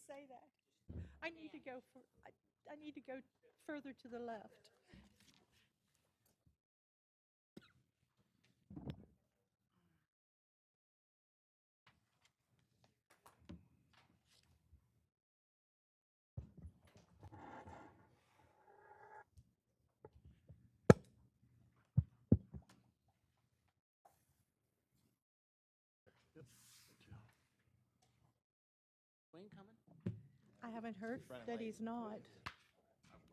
say that. I need to go for, I need to go further to the left. Wayne coming? I haven't heard He's running that late. he's not.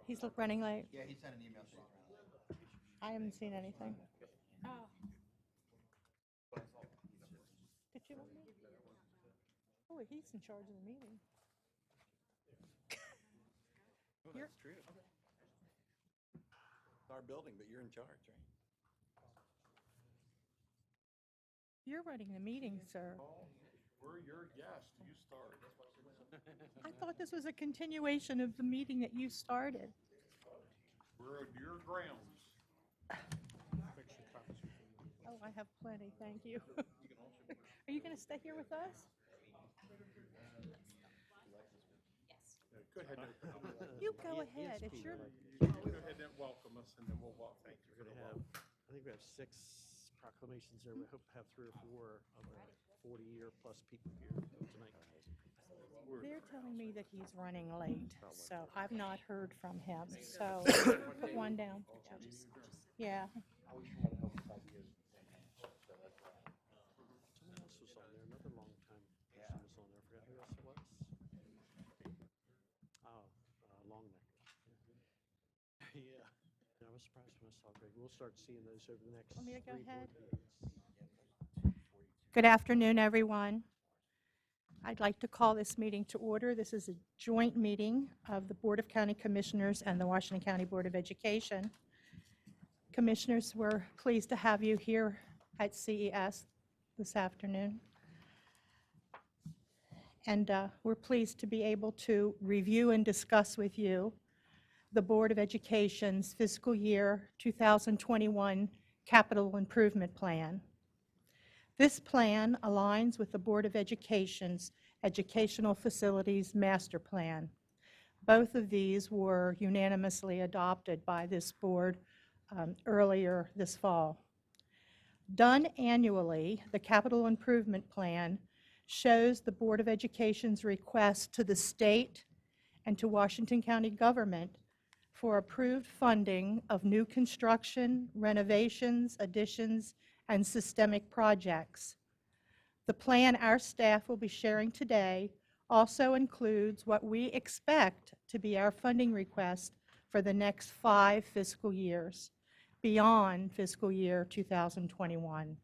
He's running late. Yeah, he sent an email saying he's running late. I haven't seen anything. Oh. Did you want me? Oh, he's in charge of the meeting. Oh, You're- that's true. It's our building, but you're in charge, right? You're running the meeting, sir. We're your guest, you start. I thought this was a continuation of the meeting that you started. We're on your grounds. Oh, I have plenty, thank you. Are you going to stay here with us? Go ahead and open up. You go ahead, it's your, Go ahead and welcome us, and then we'll walk. Thank you for We're the gonna have, welcome. I think we have 6 proclamations there. We hope to have 3 or 4 of the 40-year plus people here tonight. they're telling me that he's running late, so I've not heard from him, so put one down. Yeah, Someone else was on there, another long-time person was on there. I forgot who else it was. Oh, Longneck. Yeah. I was surprised when I saw Greg. We'll start seeing those over the next Want me to go 3 board ahead? meetings. good afternoon, everyone. I'd like to call this meeting to order. This is a joint meeting of the Board of County Commissioners and the Washington County Board of Education. Commissioners, we're pleased to have you here at CES this afternoon. And we're pleased to be able to review and discuss with you the Board of Education's fiscal year 2021 capital improvement plan. This plan aligns with the Board of Education's Educational Facilities Master Plan. Both of these were unanimously adopted by this board earlier this fall. Done annually, the Capital Improvement Plan shows the Board of Education's request to the state and to Washington County government for approved funding of new construction, renovations, additions, and systemic projects. The plan our staff will be sharing today also includes what we expect to be our funding request for the next 5 fiscal years, beyond fiscal year 2021.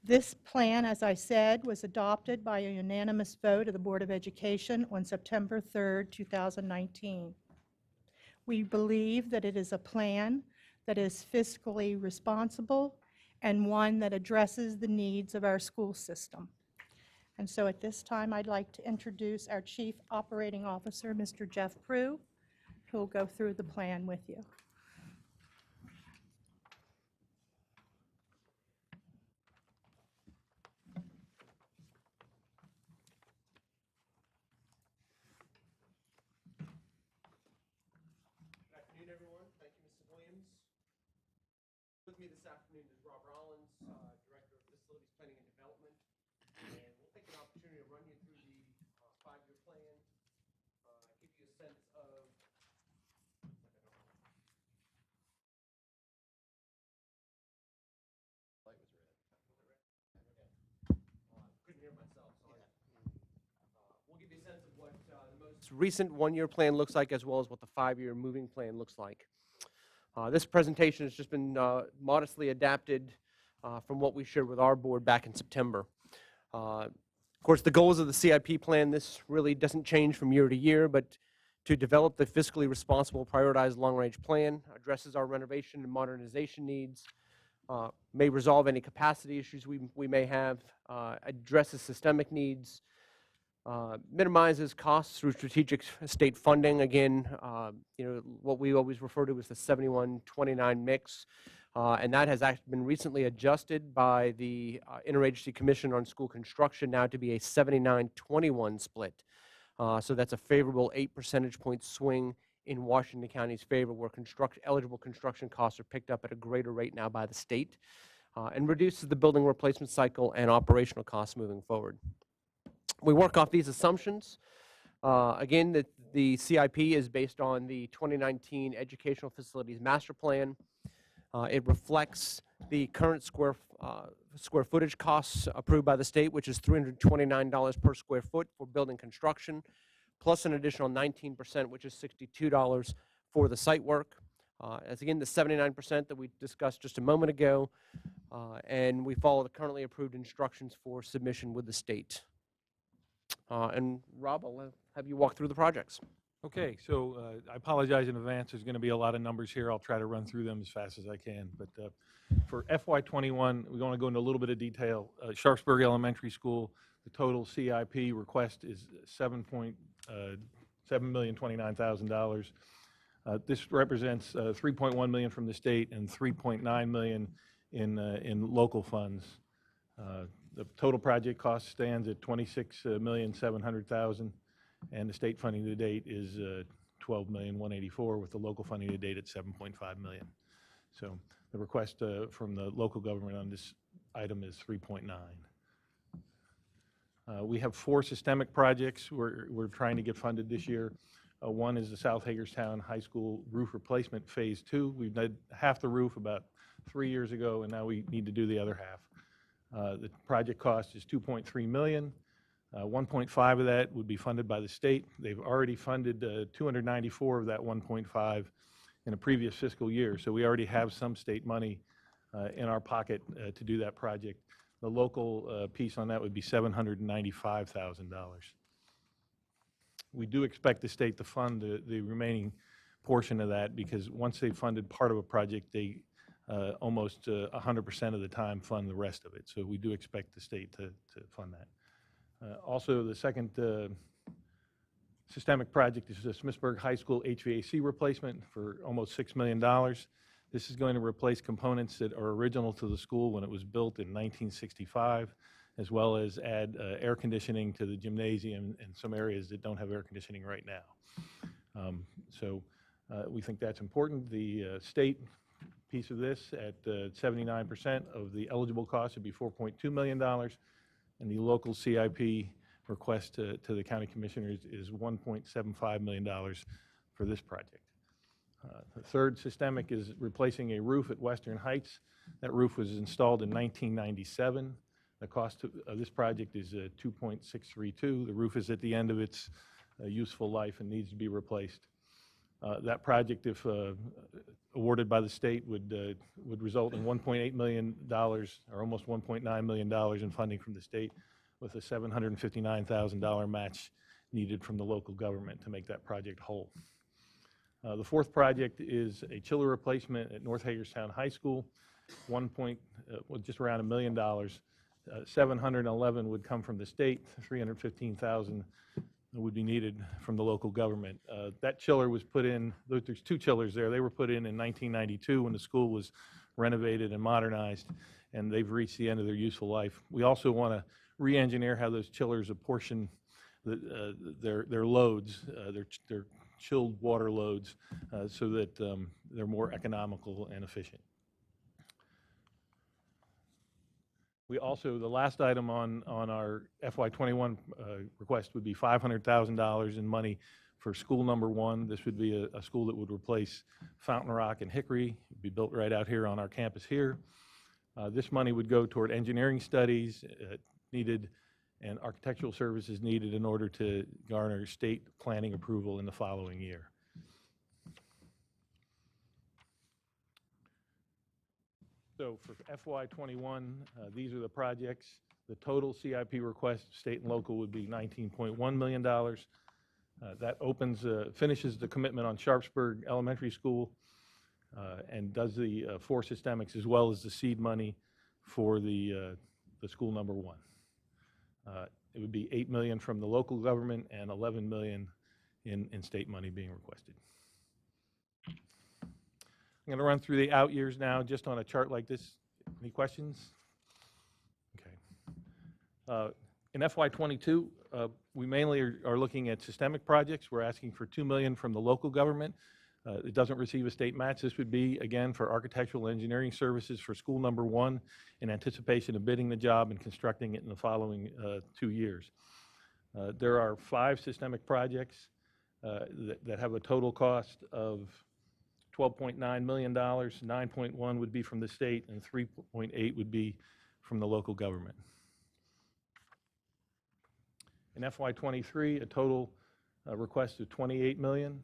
This plan, as I said, was adopted by a unanimous vote of the Board of Education on September 3rd, 2019. We believe that it is a plan that is fiscally responsible and one that addresses the needs of our school system. And so at this time, I'd like to introduce our Chief Operating Officer, Mr. Jeff Prue, who will go through the plan with you. Good afternoon, everyone. Thank you, Mrs. Williams. With me this afternoon is Rob Rollins, Director of Facilities Planning and Development. And we'll take an opportunity to run you through the 5-year plan, give you a sense of Light was red. couldn't hear myself, so we'll give you a sense of what the most recent 1-year plan looks like, as well as what the 5-year moving plan looks like. This presentation has just been modestly adapted from what we shared with our board back in September. Of course, the goals of the CIP plan, this really doesn't change from year to year, but to develop the fiscally responsible, prioritized long-range plan, addresses our renovation and modernization needs, may resolve any capacity issues we may have, addresses systemic needs, minimizes costs through strategic state funding. Again, what we always refer to as the 71-29 mix, and that has actually been recently adjusted by the Interagency Commission on School Construction now to be a 79-21 split. So that's a favorable 8 percentage point swing in Washington County's favor, where eligible construction costs are picked up at a greater rate now by the state, and reduces the building replacement cycle and operational costs moving forward. We work off these assumptions. Again, the CIP is based on the 2019 Educational Facilities Master Plan. It reflects the current square footage costs approved by the state, which is $329 per square foot for building construction, plus an additional 19%, which is $62 for the site work. As again, the 79% that we discussed just a moment ago, and we follow the currently approved instructions for submission with the state. And Rob, I'll have you walk through the projects. Okay, so I apologize in advance. There's going to be a lot of numbers here. I'll try to run through them as fast as I can. But for FY21, we're going to go into a little bit of detail. Sharpsburg Elementary School, the total CIP request is $7,029,000. This represents $3.1 million from the state and $3.9 million in local funds. The total project cost stands at $26,700,000. And the state funding to date is $12,184,000, with the local funding to date at $7.5 million. So the request from the local government on this item is $3.9. We have 4 systemic projects we're trying to get funded this year. One is the South Hagerstown High School roof replacement phase 2. We've done half the roof about 3 years ago, and now we need to do the other half. The project cost is $2.3 million. 1.5 of that would be funded by the state. They've already funded 294 of that 1.5 in a previous fiscal year, so we already have some state money in our pocket to do that project. The local piece on that would be $795,000. We do expect the state to fund the remaining portion of that, because once they've funded part of a project, they almost 100% of the time fund the rest of it. So we do expect the state to fund that. Also, the second systemic project is the Smithsburg High School HVAC replacement for almost $6 million. This is going to replace components that are original to the school when it was built in 1965, as well as add air conditioning to the gymnasium and some areas that don't have air conditioning right now. So we think that's important. The state piece of this at 79% of the eligible cost would be $4.2 million. And the local CIP request to the county commissioners is $1.75 million for this project. The third systemic is replacing a roof at Western Heights. That roof was installed in 1997. The cost of this project is $2.632. The roof is at the end of its useful life and needs to be replaced. That project, if awarded by the state, would result in $1.8 million, or almost $1.9 million in funding from the state, with a $759,000 match needed from the local government to make that project whole. The fourth project is a chiller replacement at North Hagerstown High School, just around $1 million. 711 would come from the state, 315,000 would be needed from the local government. That chiller was put in, there's 2 chillers there. They were put in 1992 when the school was renovated and modernized, and they've reached the end of their useful life. We also want to re-engineer how those chillers apportion their loads, their chilled water loads, so that they're more economical and efficient. We also, the last item on our FY21 request would be $500,000 in money for school number 1. This would be a school that would replace Fountain Rock and Hickory. It would be built right out here on our campus here. This money would go toward engineering studies needed and architectural services needed in order to garner state planning approval in the following year. So for FY21, these are the projects. The total CIP request, state and local, would be $19.1 million. That finishes the commitment on Sharpsburg Elementary School and does the 4 systemics, as well as the seed money for the school number 1. It would be $8 million from the local government and $11 million in state money being requested. I'm going to run through the out years now, just on a chart like this. Any questions? Okay. In FY '22, we mainly are looking at systemic projects. We're asking for $2 million from the local government. It doesn't receive a state match. This would be, again, for architectural engineering services for school number 1 in anticipation of bidding the job and constructing it in the following 2 years. There are 5 systemic projects that have a total cost of $12.9 million. 9.1 would be from the state, and 3.8 would be from the local government. In FY '23, a total request of $28 million.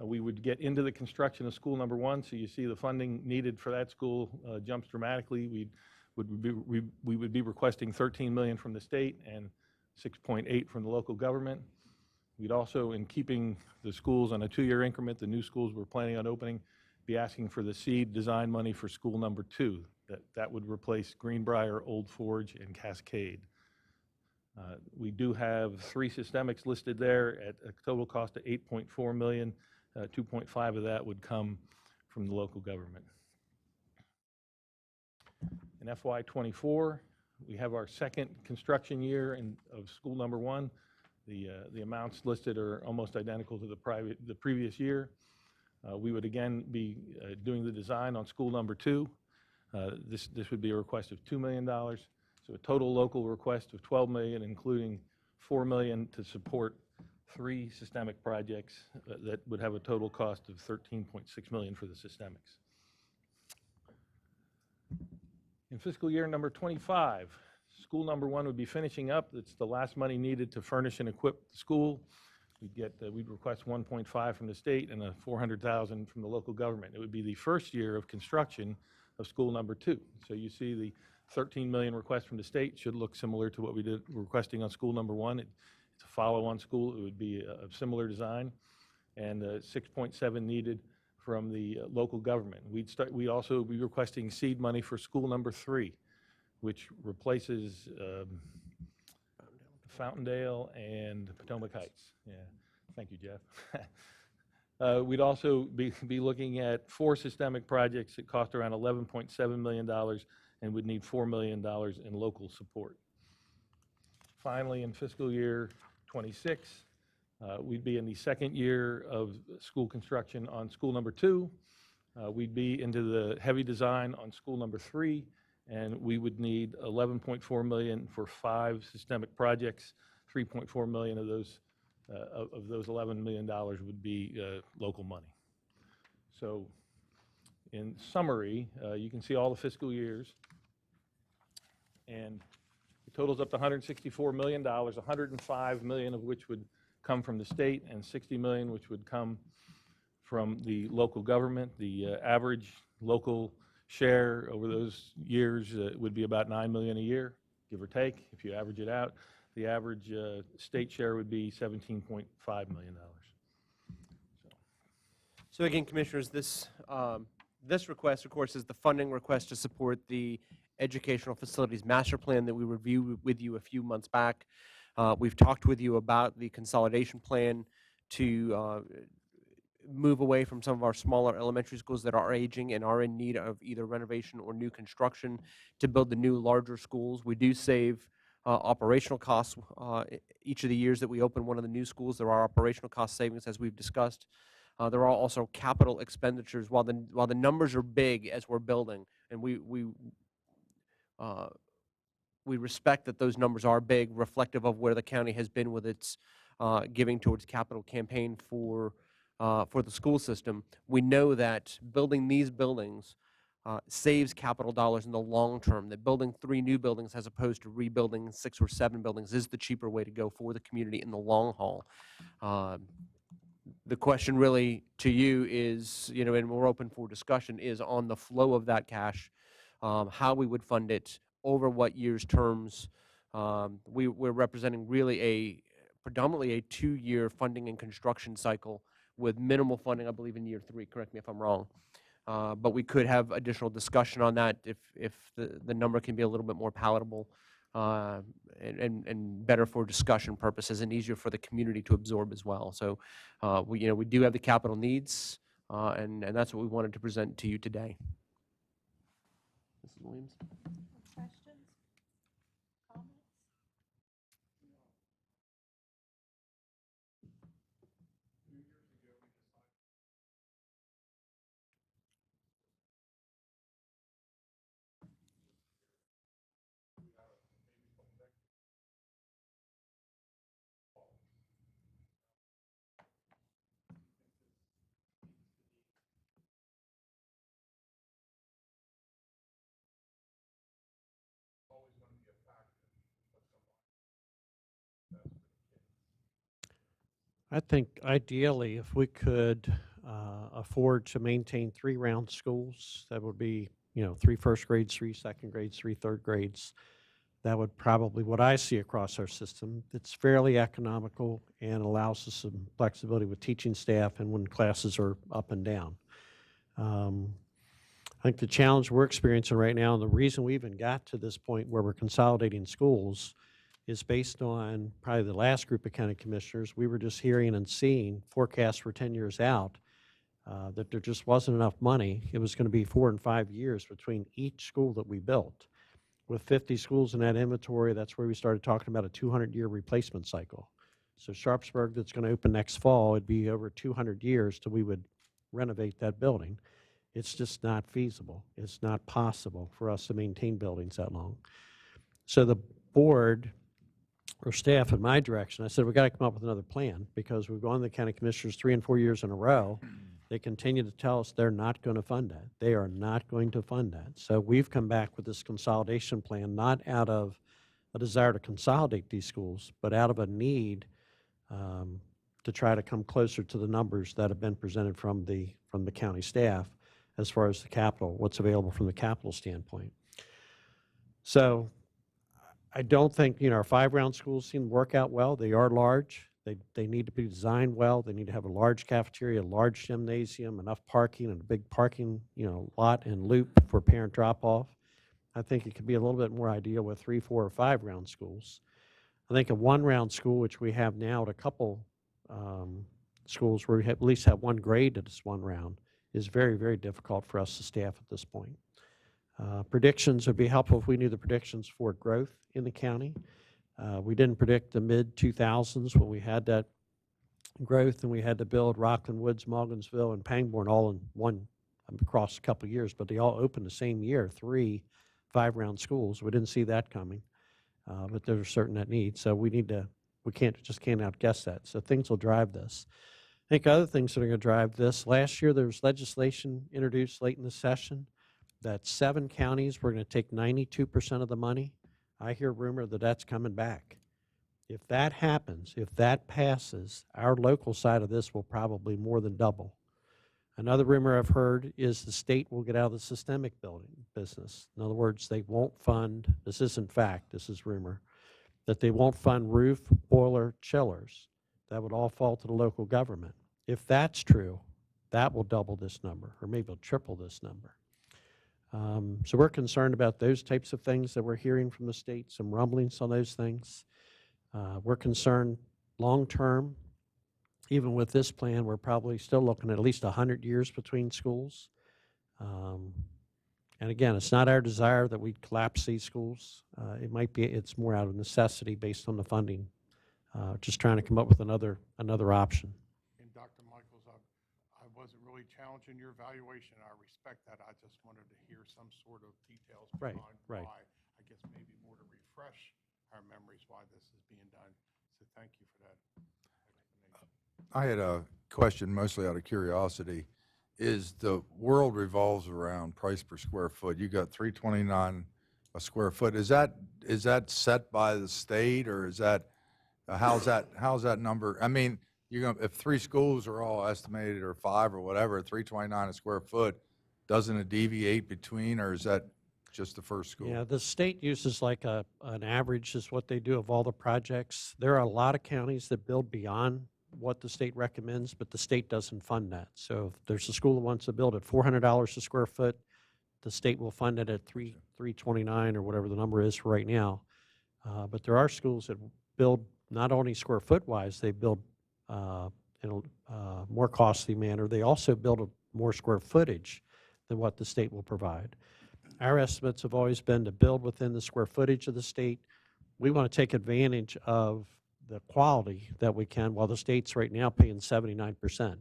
We would get into the construction of school number 1, so you see the funding needed for that school jumps dramatically. We would be requesting $13 million from the state and 6.8 from the local government. We'd also, in keeping the schools on a 2-year increment, the new schools we're planning on opening, be asking for the seed design money for school number 2. That would replace Greenbrier, Old Forge, and Cascade. We do have 3 systemics listed there at a total cost of $8.4 million. 2.5 of that would come from the local government. In FY '24, we have our second construction year of school number 1. The amounts listed are almost identical to the previous year. We would again be doing the design on school number 2. This would be a request of $2 million. So a total local request of $12 million, including $4 million to support 3 systemic projects that would have a total cost of $13.6 million for the systemics. In fiscal year number 25, school number 1 would be finishing up. It's the last money needed to furnish and equip the school. We'd request 1.5 from the state and a $400,000 from the local government. It would be the first year of construction of school number 2. So you see the $13 million request from the state should look similar to what we did requesting on school number 1. It's a follow-on school. It would be a similar design, and 6.7 needed from the local government. We'd also be requesting seed money for school number 3, which replaces Fountaindale and Potomac Heights. Yeah, thank you, Jeff. We'd also be looking at 4 systemic projects that cost around $11.7 million and would need $4 million in local support. Finally, in fiscal year 26, we'd be in the second year of school construction on school number 2. We'd be into the heavy design on school number 3, and we would need $11.4 million for 5 systemic projects. $3.4 million of those $11 million would be local money. So in summary, you can see all the fiscal years, and it totals up to $164 million, $105 million of which would come from the state, and $60 million which would come from the local government. The average local share over those years would be about $9 million a year, give or take. If you average it out, the average state share would be $17.5 million. So again, Commissioners, this request, of course, is the funding request to support the Educational Facilities Master Plan that we reviewed with you a few months back. We've talked with you about the consolidation plan to move away from some of our smaller elementary schools that are aging and are in need of either renovation or new construction to build the new, larger schools. We do save operational costs each of the years that we open one of the new schools. There are operational cost savings, as we've discussed. There are also capital expenditures. While the numbers are big as we're building, and we respect that those numbers are big, reflective of where the county has been with its giving towards capital campaign for the school system. We know that building these buildings saves capital dollars in the long term, that building 3 new buildings as opposed to rebuilding 6 or 7 buildings is the cheaper way to go for the community in the long haul. The question really to you is, and we're open for discussion, is on the flow of that cash, how we would fund it, over what years' terms. We're representing really predominantly a 2-year funding and construction cycle with minimal funding, I believe, in year 3. Correct me if I'm wrong. But we could have additional discussion on that if the number can be a little bit more palatable and better for discussion purposes and easier for the community to absorb as well. So we do have the capital needs, and that's what we wanted to present to you today. Mrs. Williams? Questions? Comments? I think ideally, if we could afford to maintain 3-round schools, that would be, 3 first grades, 3 second grades, 3 third grades. That would probably, what I see across our system, it's fairly economical and allows us some flexibility with teaching staff and when classes are up and down. I think the challenge we're experiencing right now, and the reason we even got to this point where we're consolidating schools, is based on probably the last group of county commissioners. We were just hearing and seeing forecasts for 10 years out that there just wasn't enough money. It was going to be 4 and 5 years between each school that we built. With 50 schools in that inventory, that's where we started talking about a 200-year replacement cycle. So Sharpsburg, that's going to open next fall, it'd be over 200 years till we would renovate that building. It's just not feasible. It's not possible for us to maintain buildings that long. So the board or staff in my direction, I said, we got to come up with another plan because we've gone to the county commissioners 3 and 4 years in a row. They continue to tell us they're not going to fund that. They are not going to fund that. So we've come back with this consolidation plan, not out of a desire to consolidate these schools, but out of a need to try to come closer to the numbers that have been presented from the county staff as far as the capital, what's available from the capital standpoint. So I don't think, our 5-round schools seem to work out well. They are large. They need to be designed well. They need to have a large cafeteria, a large gymnasium, enough parking, and a big parking, lot and loop for parent drop-off. I think it could be a little bit more ideal with 3, 4, or 5-round schools. I think a 1-round school, which we have now at a couple schools where we at least have 1 grade that is 1 round, is very, very difficult for us to staff at this point. Predictions would be helpful if we knew the predictions for growth in the county. We didn't predict the mid-2000s when we had that growth and we had to build Rockland Woods, Morgansville, and Pangbourne all in one across a couple of years, but they all opened the same year, 3 5-round schools. We didn't see that coming, but there's certain that need. So we can't outguess that. So things will drive this. I think other things that are going to drive this, last year there was legislation introduced late in the session that 7 counties were going to take 92% of the money. I hear rumor that that's coming back. If that happens, if that passes, our local side of this will probably more than double. Another rumor I've heard is the state will get out of the systemic building business. In other words, they won't fund, this isn't fact, this is rumor, that they won't fund roof, boiler, chillers. That would all fall to the local government. If that's true, that will double this number, or maybe it'll triple this number. So we're concerned about those types of things that we're hearing from the state, some rumblings on those things. We're concerned long-term. Even with this plan, we're probably still looking at least 100 years between schools. And again, it's not our desire that we collapse these schools. It's more out of necessity based on the funding. Just trying to come up with another option. And Dr. Michaels, I wasn't really challenging your evaluation. I respect that. I just wanted to hear some sort of details Right, behind right. why. I guess maybe more to refresh our memories why this is being done. So thank you for that explanation. I had a question mostly out of curiosity. Is the world revolves around price per square foot? You got $329 a square foot. Is that set by the state, or is that how's that number? I mean, if 3 schools are all estimated, or 5 or whatever, $329 a square foot, doesn't it deviate between, or is that just the first school? Yeah, the state uses like an average is what they do of all the projects. There are a lot of counties that build beyond what the state recommends, but the state doesn't fund that. So if there's a school that wants to build at $400 a square foot, the state will fund it at $329 or whatever the number is for right now. But there are schools that build not only square foot wise, they build in a more costly manner. They also build a more square footage than what the state will provide. Our estimates have always been to build within the square footage of the state. We want to take advantage of the quality that we can, while the state's right now paying 79%.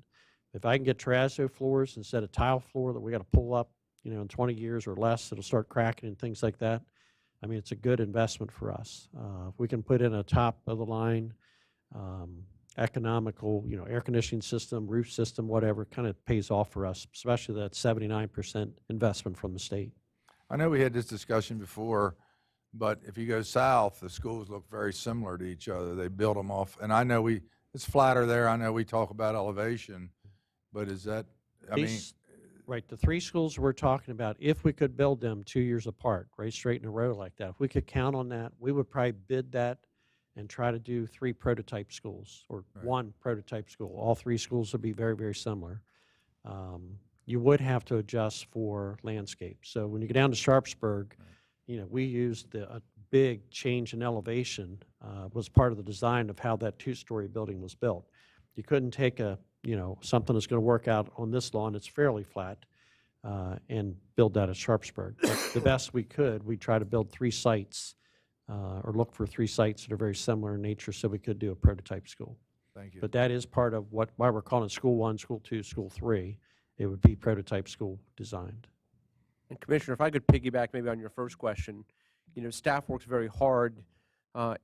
If I can get terrazzo floors instead of tile floor that we got to pull up, in 20 years or less, it'll start cracking and things like that. I mean, it's a good investment for us. If we can put in a top of the line, economical, air conditioning system, roof system, whatever, kind of pays off for us, especially that 79% investment from the state. I know we had this discussion before, but if you go south, the schools look very similar to each other. They build them off, and I know this It's flatter there. I know we talk about elevation, but is that, I mean, These- Right, the three schools we're talking about, if we could build them 2 years apart, right straight in a row like that, if we could count on that, we would probably bid that and try to do 3 prototype schools, or Right. 1 prototype school. All 3 schools would be very, very similar. You would have to adjust for landscape. So when you go down to Sharpsburg, we used a big change in elevation, was part of the design of how that 2-story building was built. You couldn't take something that's going to work out on this lawn, it's fairly flat, and build that at Sharpsburg. But the best we could, we try to build 3 sites, or look for 3 sites that are very similar in nature, so we could do a prototype school. thank you. But that is part of why we're calling it School 1, School 2, School 3. It would be prototype school designed. And Commissioner, if I could piggyback maybe on your first question, staff works very hard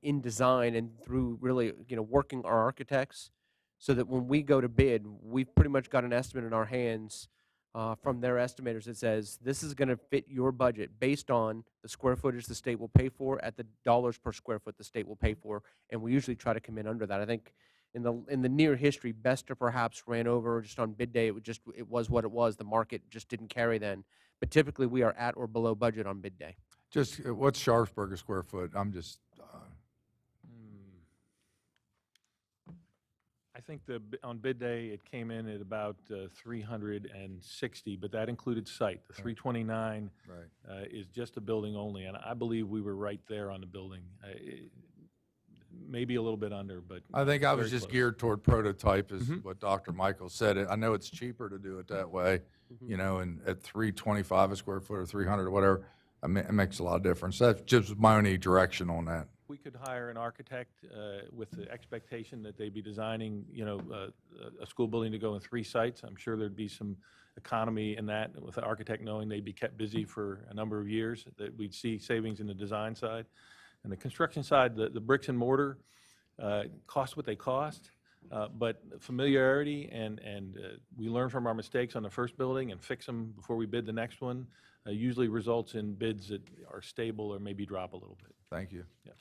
in design and through really, working our architects so that when we go to bid, we've pretty much got an estimate in our hands from their estimators that says, this is going to fit your budget based on the square footage the state will pay for at the dollars per square foot the state will pay for, and we usually try to come in under that. I think in the near history, Besta perhaps ran over just on bid day. It was what it was. The market just didn't carry then. But typically, we are at or below budget on bid day. Just, what's Sharpsburg a square foot? I'm just, I think on bid day, it came in at about 360, but that included site. The 329 right. is just a building only, and I believe we were right there on the building. Maybe a little bit under, but I think I was very just close. geared toward prototype, is Mhm. what Dr. Michael said. I know it's cheaper to do it that way, and at 325 a square foot or 300 or whatever, it makes a lot of difference. That's just my only direction on that. We could hire an architect with the expectation that they'd be designing, a school building to go in 3 sites. I'm sure there'd be some economy in that, with the architect knowing they'd be kept busy for a number of years, that we'd see savings in the design side. And the construction side, the bricks and mortar cost what they cost, but familiarity and we learn from our mistakes on the first building and fix them before we bid the next one usually results in bids that are stable or maybe drop a little bit. Thank you. Yeah.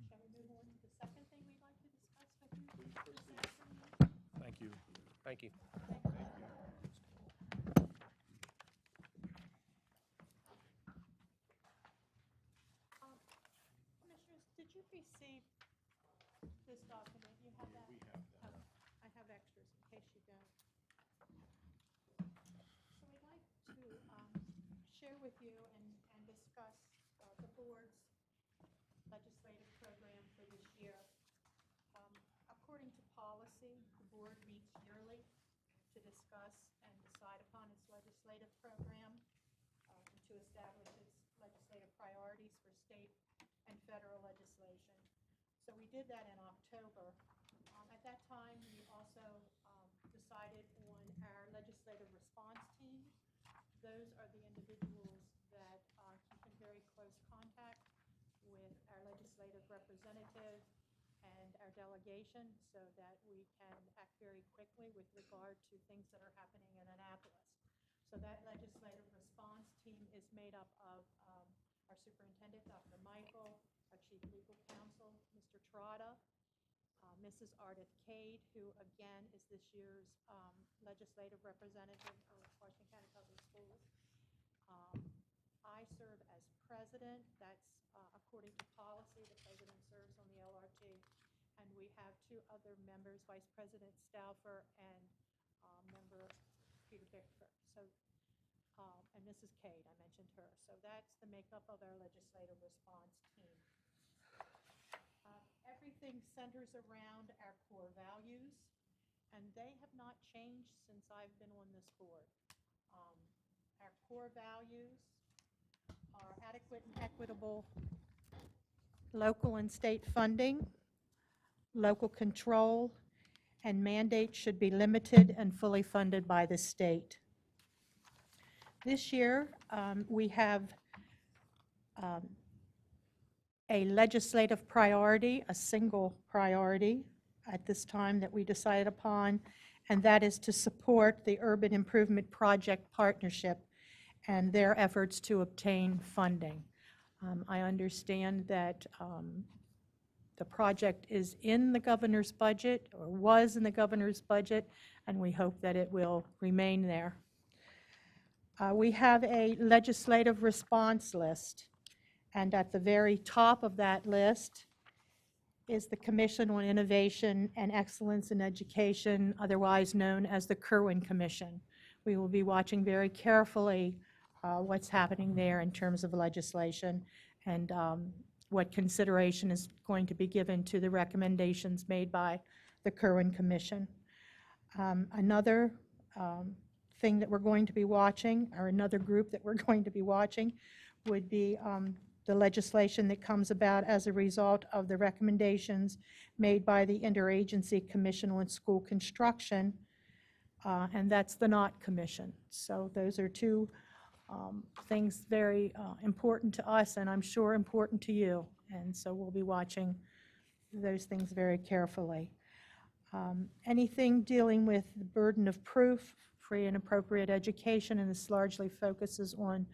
Shall we move on to the second thing we'd like to discuss with you this afternoon? Thank you. Thank you. Commissioners, did you receive this document? You have that? We have that. I have extras in case you don't. So we'd like to share with you and discuss the board's legislative program for this year. According to policy, the board meets yearly to discuss and decide upon its legislative program and to establish its legislative priorities for state and federal legislation. So we did that in October. At that time, we also decided on our legislative response team. Those are the individuals that keep in very close contact with our legislative representative and our delegation so that we can act very quickly with regard to things that are happening in Annapolis. So that legislative response team is made up of our superintendent, Dr. Michael, our chief legal counsel, Mr. Trotta, Mrs. Ardith Cade, who again is this year's legislative representative for Washington County Public Schools. I serve as president. That's according to policy. The president serves on the LRT. And we have 2 other members, Vice President Stauffer and Member Peter Bickford. So, and Mrs. Cade, I mentioned her. So that's the makeup of our legislative response team. Everything centers around our core values, and they have not changed since I've been on this board. Our core values are adequate and equitable local and state funding, local control, and mandates should be limited and fully funded by the state. This year, we have a legislative priority, a single priority at this time that we decided upon, and that is to support the Urban Improvement Project Partnership. and their efforts to obtain funding. I understand that the project is in the governor's budget, or was in the governor's budget, and we hope that it will remain there. We have a legislative response list, and at the very top of that list is the Commission on Innovation and Excellence in Education, otherwise known as the Kirwan Commission. We will be watching very carefully what's happening there in terms of legislation and what consideration is going to be given to the recommendations made by the Kirwan Commission. Another thing that we're going to be watching, or another group that we're going to be watching, would be the legislation that comes about as a result of the recommendations made by the Interagency Commission on School Construction, and that's the Knott Commission. So those are two things very important to us, and I'm sure important to you. And so we'll be watching those things very carefully. Anything dealing with the burden of proof, free and appropriate education, and this largely focuses on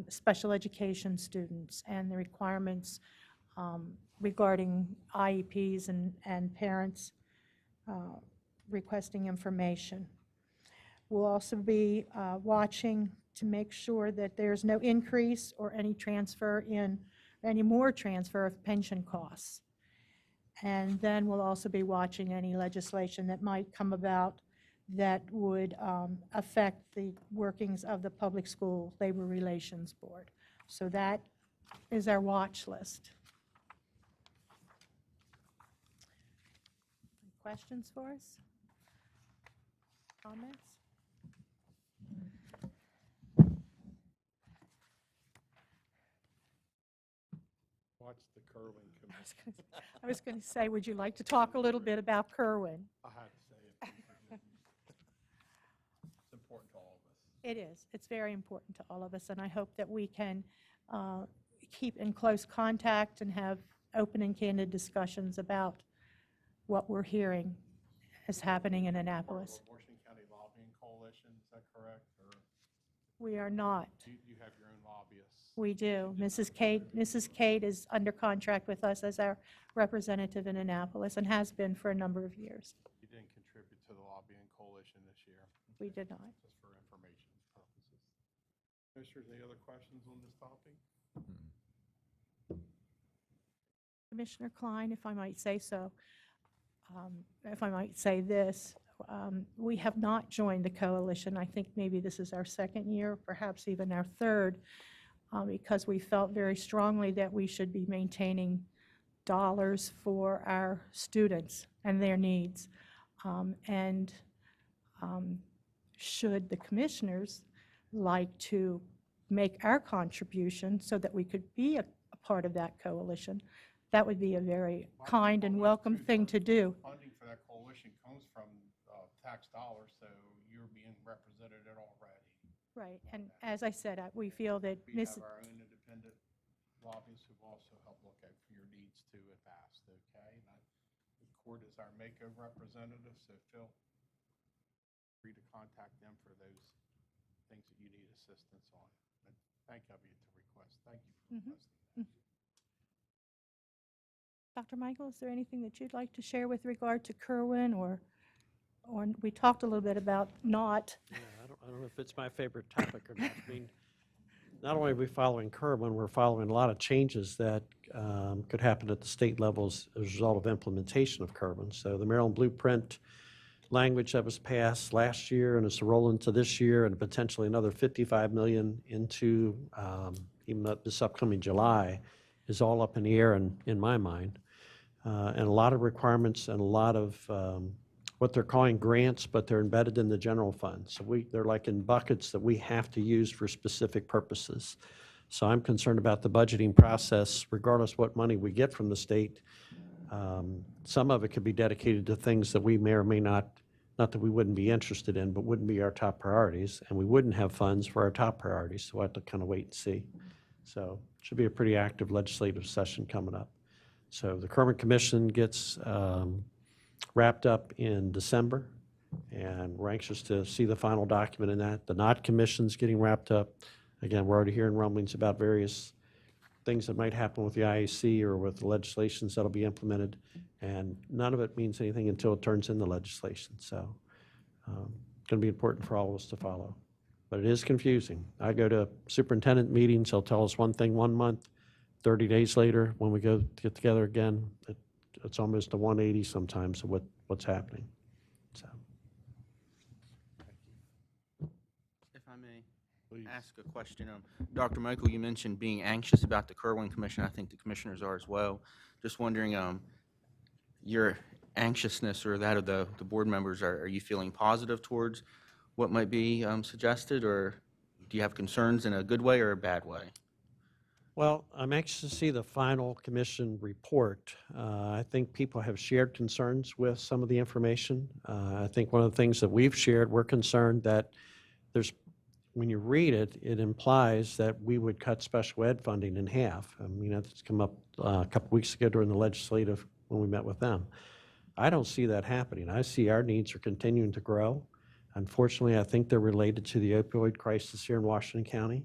special education students and the requirements regarding IEPs and parents requesting information. We'll also be watching to make sure that there's no increase or any more transfer of pension costs. And then we'll also be watching any legislation that might come about that would affect the workings of the Public School Labor Relations Board. So that is our watch list. Questions for us? Comments? Watch the Kirwan Commission. I was going to say, would you like to talk a little bit about Kirwan? I had to say it. It's important to all of us. It is. It's very important to all of us, and I hope that we can keep in close contact and have open and candid discussions about what we're hearing is happening in Annapolis. Washington County Lobbying Coalition, is that correct? Or We are not. you have your own lobbyists? We do. Mrs. Cade is under contract with us as our representative in Annapolis and has been for a number of years. You didn't contribute to the lobbying coalition this year? We did not. Just for information purposes. Commissioners, any other questions on this topic? Commissioner Klein, if I might say so, if I might say this, we have not joined the coalition. I think maybe this is our second year, perhaps even our third, because we felt very strongly that we should be maintaining dollars for our students and their needs. Should the commissioners like to make our contribution so that we could be a part of that coalition, that would be a very kind and welcome thing to do. Funding for that coalition comes from tax dollars, so you're being represented already. Right, and as I said, we feel that We Ms. have our own independent lobbyists who also help look out for your needs too if asked, okay? And the court is our MACO representative, so feel free to contact them for those things that you need assistance on. But thank you, I'll be at the request. Thank you for requesting that. Dr. Michael, is there anything that you'd like to share with regard to Kirwan, or we talked a little bit about Knott. Yeah, I don't know if it's my favorite topic or not. I mean, not only are we following Kirwan, we're following a lot of changes that could happen at the state levels as a result of implementation of Kirwan. So the Maryland Blueprint language that was passed last year and is to roll into this year, and potentially another $55 million into even this upcoming July, is all up in the air in my mind. And a lot of requirements and a lot of what they're calling grants, but they're embedded in the general fund. So they're like in buckets that we have to use for specific purposes. So I'm concerned about the budgeting process, regardless what money we get from the state. Some of it could be dedicated to things that we may or may not that we wouldn't be interested in, but wouldn't be our top priorities, and we wouldn't have funds for our top priorities, so we'll have to kind of wait and see. So it should be a pretty active legislative session coming up. So the Kirwan Commission gets wrapped up in December, And we're anxious to see the final document in that. The NOD commission's getting wrapped up. Again, we're already hearing rumblings about various things that might happen with the IAC or with the legislations that'll be implemented. And none of it means anything until it turns into legislation. So it's going to be important for all of us to follow. But it is confusing. I go to superintendent meetings, they'll tell us one thing 1 month, 30 days later, when we go to get together again, it's almost a 180 sometimes of what's happening. So, If I may Please. ask a question, Dr. Michael, you mentioned being anxious about the Kerwin Commission. I think the commissioners are as well. Just wondering, your anxiousness or that of the board members, are you feeling positive towards what might be suggested, or do you have concerns in a good way or a bad way? well, I'm anxious to see the final commission report. I think people have shared concerns with some of the information. I think one of the things that we've shared, we're concerned that when you read it, it implies that we would cut special ed funding in half. I mean, that's come up a couple weeks ago during the legislative, when we met with them. I don't see that happening. I see our needs are continuing to grow. Unfortunately, I think they're related to the opioid crisis here in Washington County.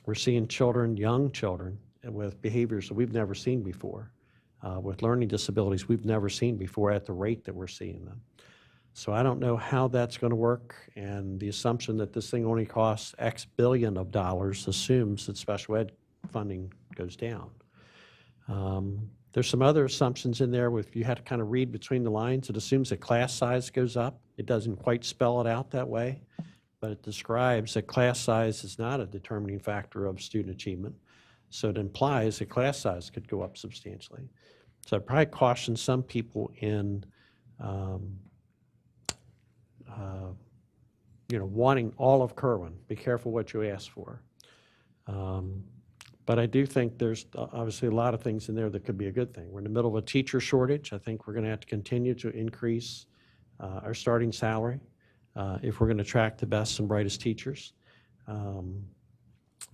We're seeing children, young children, with behaviors that we've never seen before, with learning disabilities we've never seen before at the rate that we're seeing them. So I don't know how that's going to work, and the assumption that this thing only costs X billion of dollars assumes that special ed funding goes down. There's some other assumptions in there. If you had to kind of read between the lines, it assumes that class size goes up. It doesn't quite spell it out that way, but it describes that class size is not a determining factor of student achievement. So it implies that class size could go up substantially. So I'd probably caution some people in wanting all of Kerwin. Be careful what you ask for. But I do think there's obviously a lot of things in there that could be a good thing. We're in the middle of a teacher shortage. I think we're going to have to continue to increase our starting salary if we're going to attract the best and brightest teachers.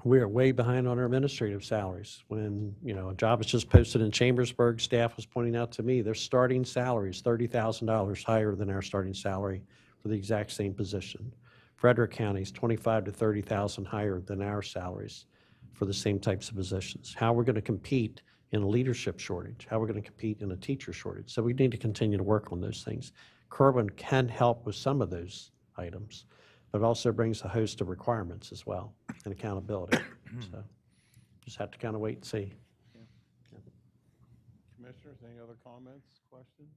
We are way behind on our administrative salaries. When a job is just posted in Chambersburg, staff was pointing out to me their starting salary is $30,000 higher than our starting salary for the exact same position. Frederick County is $25,000 to $30,000 higher than our salaries for the same types of positions. How we're going to compete in a leadership shortage, how we're going to compete in a teacher shortage. So we need to continue to work on those things. Kerwin can help with some of those items, but it also brings a host of requirements as well and accountability. So just have to kind of wait and see. Commissioners, any other comments, questions?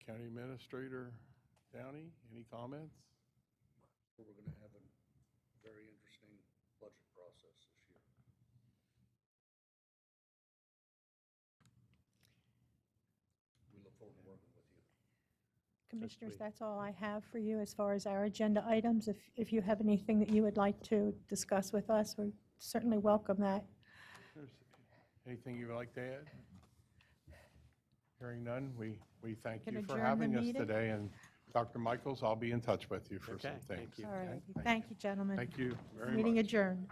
County Administrator Downey, any comments? We're going to have a very interesting budget process this year. We look forward to working with you. Commissioners, that's all I have for you as far as our agenda items. If you have anything that you would like to discuss with us, we certainly welcome that. Anything you would like to add? Hearing none, we thank Can you for adjourn the having us meeting? today. And Dr. Michaels, I'll be in touch with you for some Okay, thank things. you. All right. okay? Thank you, gentlemen. Thank you very much. Meeting adjourned.